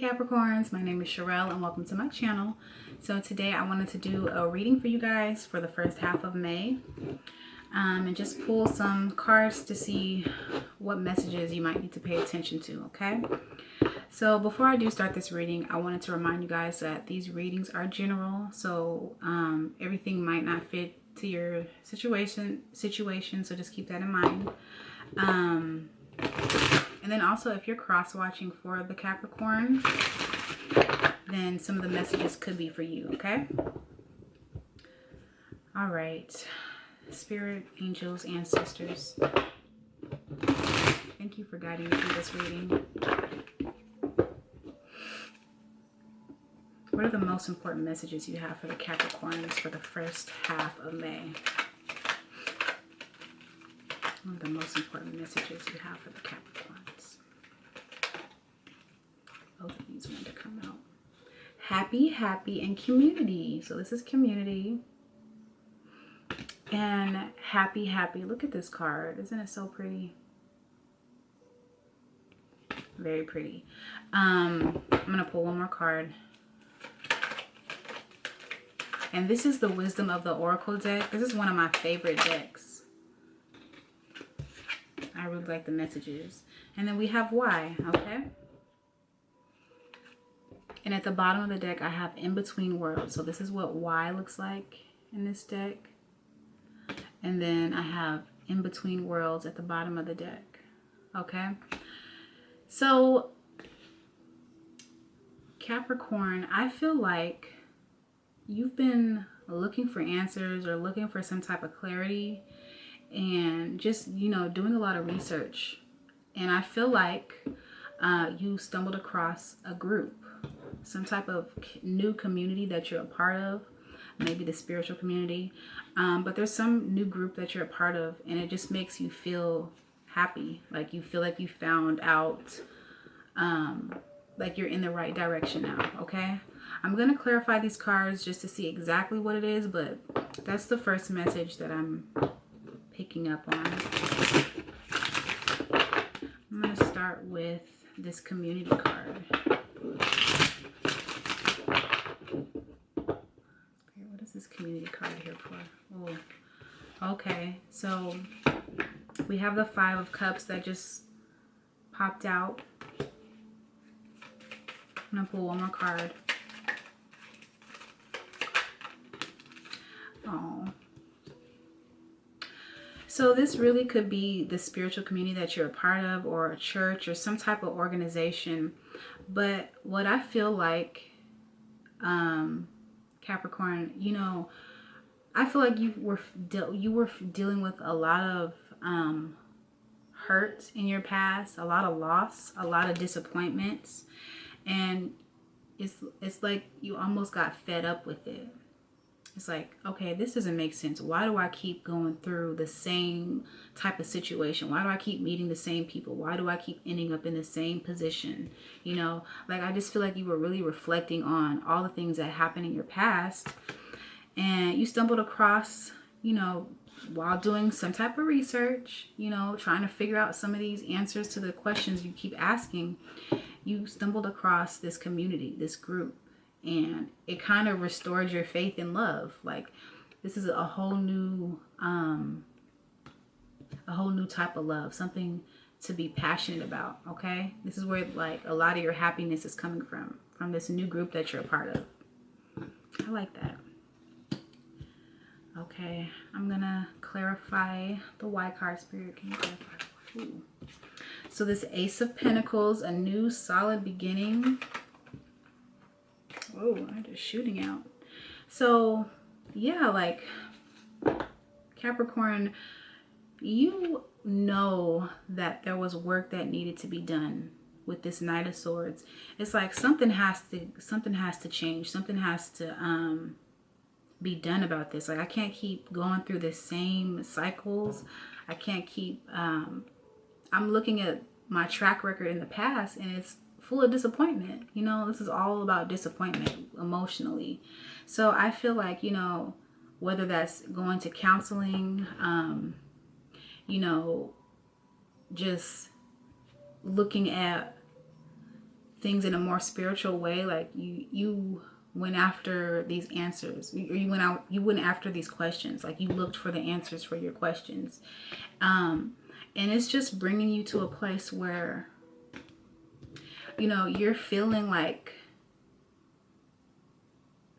Capricorns, my name is Cherrelle and welcome to my channel. So today I wanted to do a reading for you guys for the first half of May and just pull some cards to see what messages you might need to pay attention to, okay? So before I do start this reading, I wanted to remind you guys that these readings are general, so everything might not fit to your situation, so just keep that in mind. And then also, if you're cross-watching for the Capricorn, then some of the messages could be for you, okay? All right. Spirit, angels, ancestors, thank you for guiding me through this reading. What are the most important messages you have for the Capricorns for the first half of May? What are the most important messages you have for the Capricorns? Both of these want to come out. Happy, happy, and community. So this is community. And happy, happy. Look at this card. Isn't it so pretty? Very pretty. I'm going to pull one more card. And this is the Wisdom of the Oracle deck. This is one of my favorite decks. I really like the messages. And then we have why, okay? And at the bottom of the deck, I have in between worlds. So this is what why looks like in this deck. And then I have in between worlds at the bottom of the deck. Okay? So Capricorn, I feel like you've been looking for answers or looking for some type of clarity and just, you know, doing a lot of research. And I feel like you stumbled across a group, some type of new community that you're a part of, maybe the spiritual community. But there's some new group that you're a part of, and it just makes you feel happy. Like you feel like you found out, like you're in the right direction now, okay? I'm going to clarify these cards just to see exactly what it is, but that's the first message that I'm picking up on. I'm going to start with this community card. What is this community card here for? Oh, okay. So we have the Five of Cups that just popped out. I'm going to pull one more card. Oh. So this really could be the spiritual community that you're a part of, or a church, or some type of organization. But what I feel like, Capricorn, you know, I feel like you were dealing with a lot of hurt in your past, a lot of loss, a lot of disappointments, and it's like you almost got fed up with it. It's like, okay, this doesn't make sense. Why do I keep going through the same type of situation? Why do I keep meeting the same people? Why do I keep ending up in the same position? You know, like I just feel like you were really reflecting on all the things that happened in your past. And you stumbled across, you know, while doing some type of research, you know, trying to figure out some of these answers to the questions you keep asking, you stumbled across this community, this group. And it kind of restored your faith in love. Like this is a whole new type of love, something to be passionate about. Okay, this is where like a lot of your happiness is coming from this new group that you're a part of. I like that. Okay, I'm gonna clarify the why card. Spirit, can you clarify? Ooh. So this Ace of Pentacles, a new solid beginning. Oh, I'm just shooting out. So, yeah, like Capricorn, you know that there was work that needed to be done with this Knight of Swords. It's like something has to change. Something has to be done about this. Like I can't keep going through the same cycles. I can't keep I'm looking at my track record in the past, and it's full of disappointment. You know, this is all about disappointment emotionally. So I feel like, you know, whether that's going to counseling, you know, just looking at things in a more spiritual way. Like you went after these answers, or you went after these questions. Like you looked for the answers for your questions. And it's just bringing you to a place where, you know, you're feeling like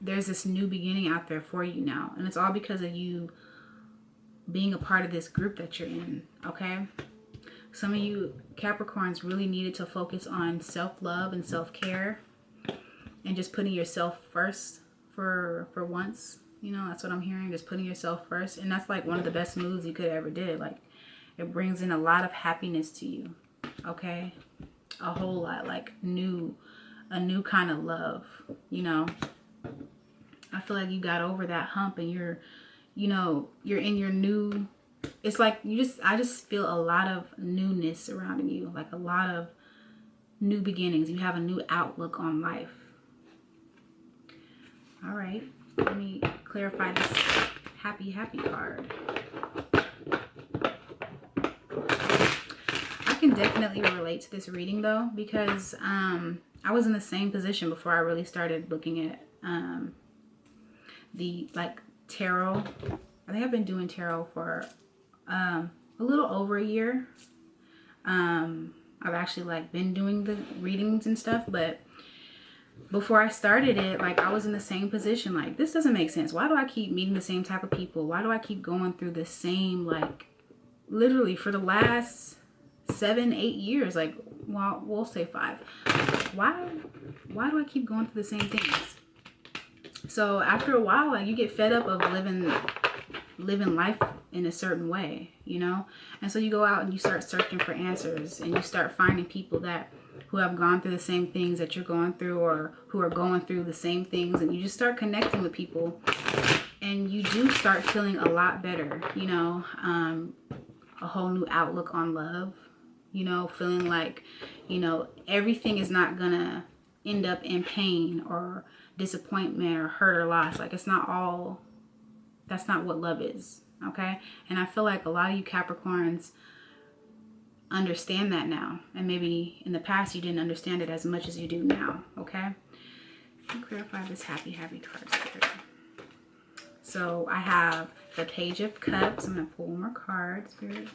there's this new beginning out there for you now. And it's all because of you being a part of this group that you're in, okay? Some of you Capricorns really needed to focus on self-love and self-care and just putting yourself first for once. You know, that's what I'm hearing, just putting yourself first. And that's like one of the best moves you could ever did. Like, it brings in a lot of happiness to you, okay? A whole lot, like a new kind of love, you know? I feel like you got over that hump and you're, you know, you're in your new, it's like I just feel a lot of newness surrounding you, like a lot of new beginnings. You have a new outlook on life. All right, let me clarify this happy card. I can definitely relate to this reading though, because I was in the same position before I really started looking at the like tarot. I think I've been doing tarot for a little over a year. I've actually like been doing the readings and stuff, but before I started it, like I was in the same position. Like, this doesn't make sense. Why do I keep meeting the same type of people? Why do I keep going through the same, like literally for the last 7-8 years? Like, well, we'll say 5. Why do I keep going through the same things? So after a while, like, you get fed up of living life in a certain way, you know? And so you go out and you start searching for answers, and you start finding people who have gone through the same things that you're going through, or who are going through the same things, and you just start connecting with people, and you do start feeling a lot better, you know? A whole new outlook on love, you know, feeling like, you know, everything is not gonna end up in pain or disappointment or hurt or loss. Like, that's not what love is, okay? And I feel like a lot of you Capricorns understand that now, and maybe in the past you didn't understand it as much as you do now, okay? Let me clarify this happy card spirit. So I have the Page of Cups. I'm gonna pull one more card, spirit.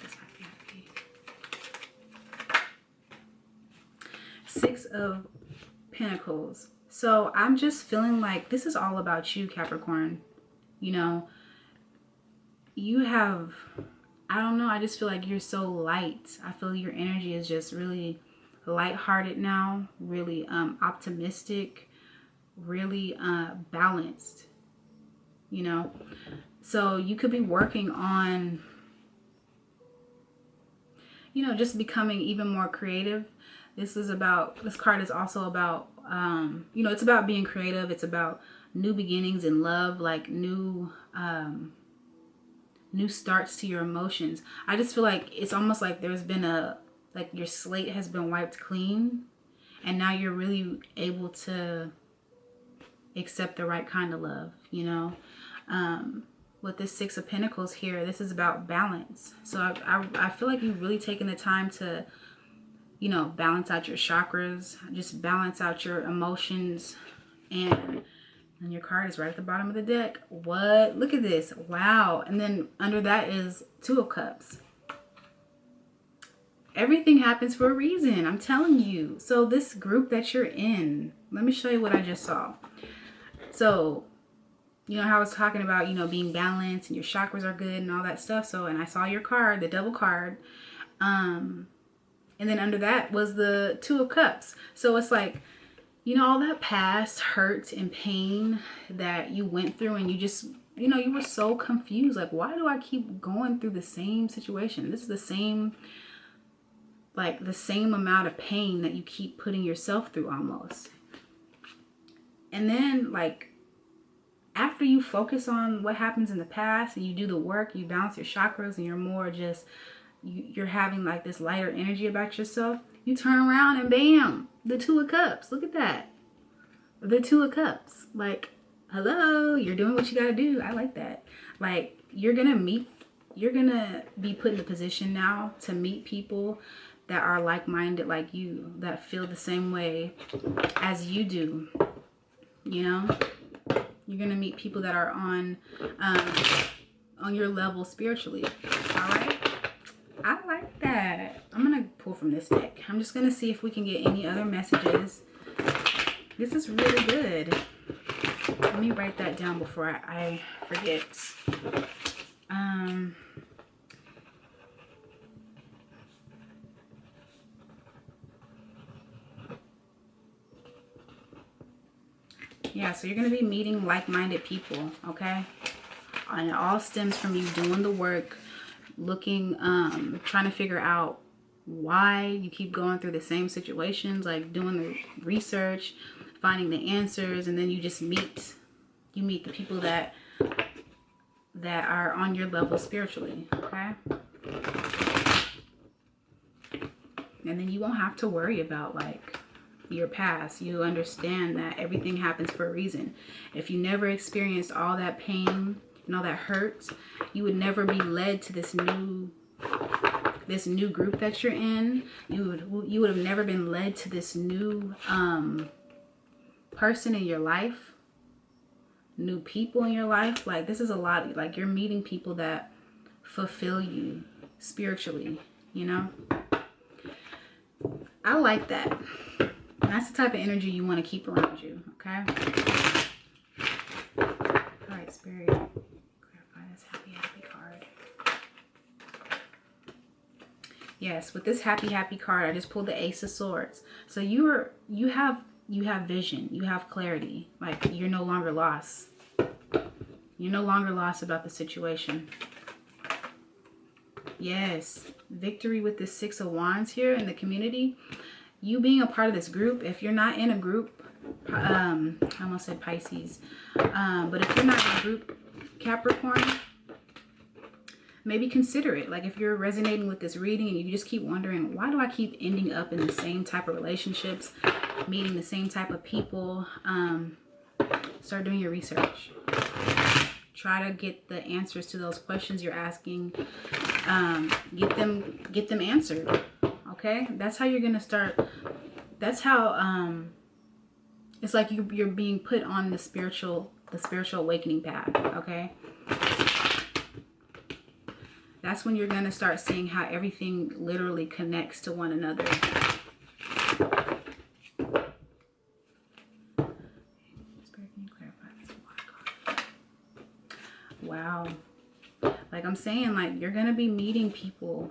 This happy. 6 of Pentacles. So I'm just feeling like this is all about you, Capricorn. You know, you have, I don't know, I just feel like you're so light. I feel your energy is just really lighthearted now, really optimistic, really balanced, you know. So you could be working on, you know, just becoming even more creative. This card is also about, you know, it's about being creative. It's about new beginnings in love, like new starts to your emotions. I just feel like it's almost like there's been like your slate has been wiped clean, and now you're really able to accept the right kind of love, you know. With this 6 of Pentacles here, this is about balance. So I feel like you've really taken the time to, you know, balance out your chakras, just balance out your emotions. And your card is right at the bottom of the deck. What? Look at this. Wow. And then under that is 2 of Cups. Everything happens for a reason. I'm telling you. So this group that you're in, let me show you what I just saw. So, you know how I was talking about, you know, being balanced and your chakras are good and all that stuff. So, and I saw your card, the Devil card. And then under that was the 2 of Cups. So it's like, you know, all that past hurt and pain that you went through, and you just, you know, you were so confused. Like, why do I keep going through the same situation? This is the same, like the same amount of pain that you keep putting yourself through almost. And then, like, after you focus on what happens in the past and you do the work, you balance your chakras, and you're more just, you're having like this lighter energy about yourself, you turn around and bam, the 2 of Cups. Look at that. The 2 of Cups. Like, hello, you're doing what you gotta do. I like that. Like, you're gonna be put in the position now to meet people that are like-minded like you, that feel the same way as you do. You know, you're gonna meet people that are on your level spiritually. All right, I like that. I'm gonna pull from this deck. I'm just gonna see if we can get any other messages. This is really good. Let me write that down before I forget. Yeah, so you're going to be meeting like-minded people, okay? And it all stems from you doing the work, looking, trying to figure out why you keep going through the same situations, like doing the research, finding the answers, and then you just meet the people that are on your level spiritually, okay? And then you won't have to worry about like your past. You understand that everything happens for a reason. If you never experienced all that pain and all that hurt, you would never be led to this new group that you're in. You would have never been led to this new person in your life, new people in your life. Like, this is a lot. Like, you're meeting people that fulfill you spiritually, you know? I like that. That's the type of energy you want to keep around you, okay? All right, Spirit, clarify this happy, happy card. Yes, with this happy, happy card, I just pulled the Ace of Swords. So you have vision, you have clarity. Like, you're no longer lost. You're no longer lost about the situation. Yes, victory with the Six of Wands here in the community. You being a part of this group, if you're not in a group, I almost said Pisces, but if you're not in a group, Capricorn, maybe consider it. Like, if you're resonating with this reading and you just keep wondering, why do I keep ending up in the same type of relationships, meeting the same type of people, start doing your research. Try to get the answers to those questions you're asking. Get them answered. Okay, that's how you're gonna start. That's how it's like you're being put on the spiritual awakening path. Okay, that's when you're gonna start seeing how everything literally connects to one another. Spirit, can you clarify this water card? Wow, like I'm saying, like, you're gonna be meeting people.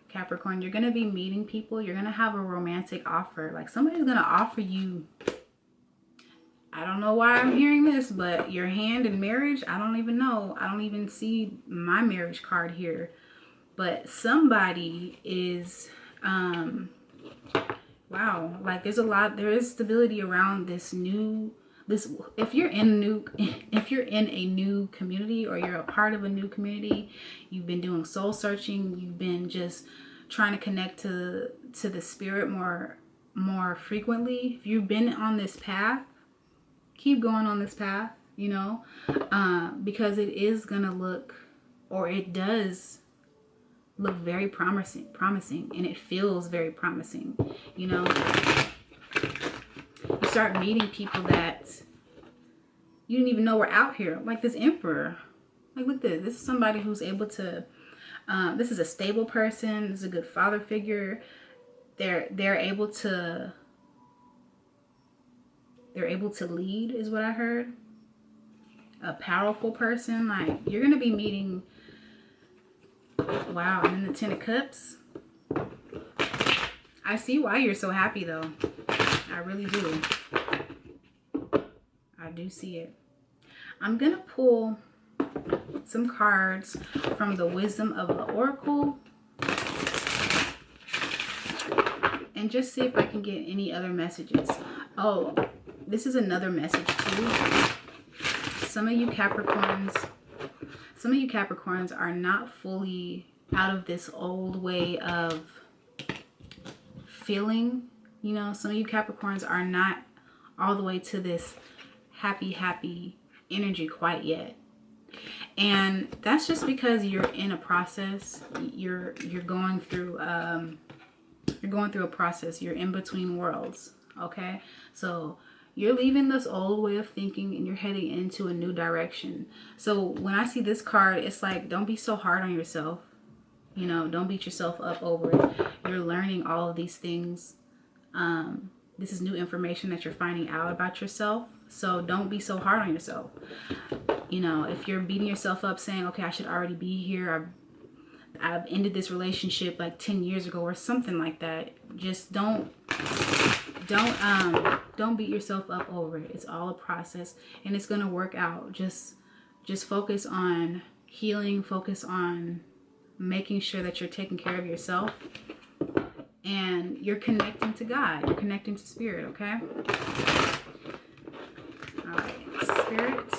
Capricorn, you're going to be meeting people. You're going to have a romantic offer. Like, somebody's going to offer you, I don't know why I'm hearing this, but your hand in marriage. I don't even know. I don't even see my marriage card here. But somebody is, wow, like there is stability around if you're in a new community, or you're a part of a new community, you've been doing soul searching, you've been just trying to connect to the spirit more frequently. If you've been on this path, keep going on this path, you know, because it is gonna look, or it does look very promising, and it feels very promising, you know. You start meeting people that you didn't even know were out here, like this Emperor. Like, look at this. This is somebody who's able to, this is a stable person. This is a good father figure. They're able to lead, is what I heard. A powerful person. Like, you're going to be meeting, wow, and then the Ten of Cups. I see why you're so happy, though. I really do. I do see it. I'm going to pull some cards from the Wisdom of the Oracle and just see if I can get any other messages. Oh, this is another message too. Some of you Capricorns are not fully out of this old way of feeling. You know, some of you Capricorns are not all the way to this happy energy quite yet. And that's just because you're in a process. You're going through a process. You're in between worlds. Okay, so you're leaving this old way of thinking and you're heading into a new direction. So when I see this card, it's like, don't be so hard on yourself. You know, don't beat yourself up over it. You're learning all of these things. This is new information that you're finding out about yourself. So don't be so hard on yourself. You know, if you're beating yourself up saying, okay, I should already be here. I've ended this relationship like 10 years ago or something like that. Just don't beat yourself up over it. It's all a process and it's going to work out. Just focus on healing, focus on making sure that you're taking care of yourself and you're connecting to God. You're connecting to Spirit, okay? All right, Spirit.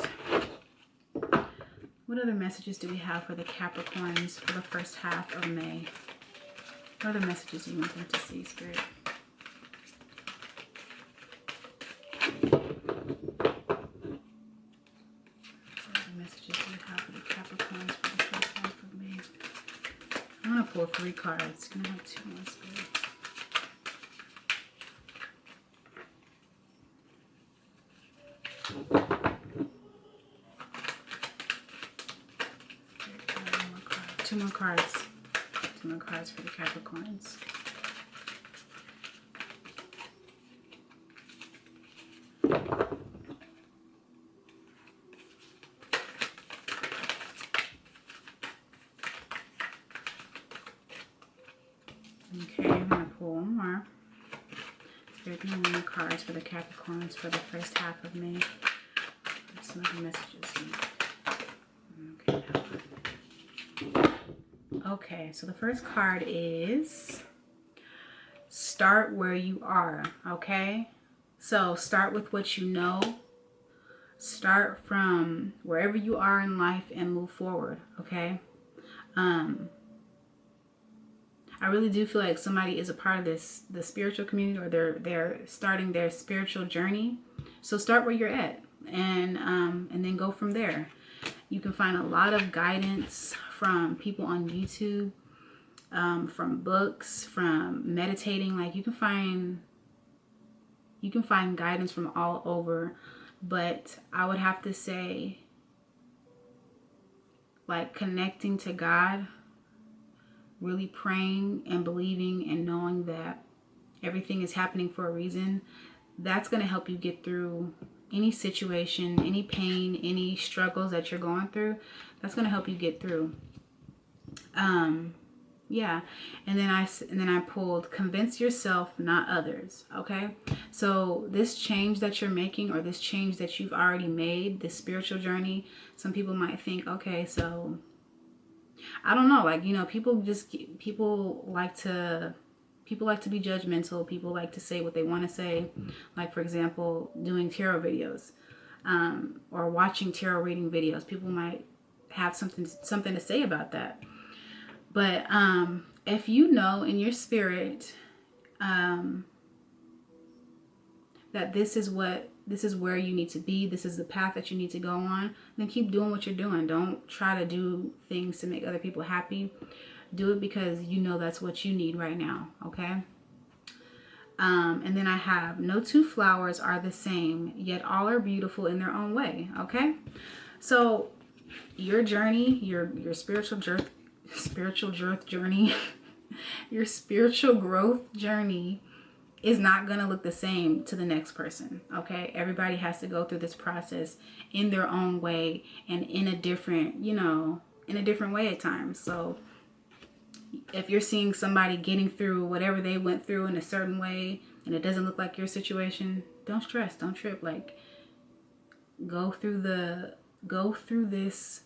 What other messages do we have for the Capricorns for the first half of May? What other messages do you want them to see, Spirit? I'm going to pull 3 cards. Can I have 2 more, Spirit? Two more cards. 2 more cards for the Capricorns. Okay, I'm going to pull 1 more. Spirit, give me 1 more cards for the Capricorns for the first half of May. Some other messages here. Okay. Okay, so the first card is start where you are, okay? So start with what you know. Start from wherever you are in life and move forward, okay? I really do feel like somebody is a part of the spiritual community, or they're starting their spiritual journey. So start where you're at and then go from there. You can find a lot of guidance from people on YouTube, from books, from meditating. Like you can find guidance from all over, but I would have to say, like, connecting to God, really praying and believing and knowing that everything is happening for a reason, that's going to help you get through any situation, any pain, any struggles that you're going through. That's going to help you get through. Yeah. And then I pulled convince yourself, not others. Okay. So this change that you're making, or this change that you've already made, this spiritual journey, some people might think, okay, so I don't know, like, you know, people like to be judgmental. People like to say what they want to say. Like, for example, doing tarot videos, or watching tarot reading videos. People might have something to say about that. But if you know in your spirit that this is where you need to be, this is the path that you need to go on, then keep doing what you're doing. Don't try to do things to make other people happy. Do it because you know that's what you need right now, okay? And then I have, no 2 flowers are the same, yet all are beautiful in their own way, okay? So your journey, your spiritual journey, your spiritual growth journey is not going to look the same to the next person, okay? Everybody has to go through this process in their own way and in a different, in a different way at times. So if you're seeing somebody getting through whatever they went through in a certain way and it doesn't look like your situation, don't stress, don't trip. Like, go through this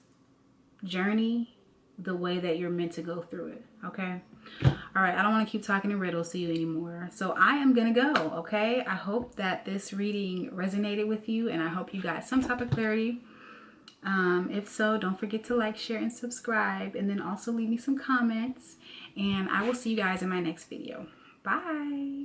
journey the way that you're meant to go through it, okay? All right, I don't want to keep talking in riddles to you anymore, so I am gonna go, okay? I hope that this reading resonated with you, and I hope you got some type of clarity. If so, don't forget to like, share, and subscribe, and then also leave me some comments, and I will see you guys in my next video. Bye.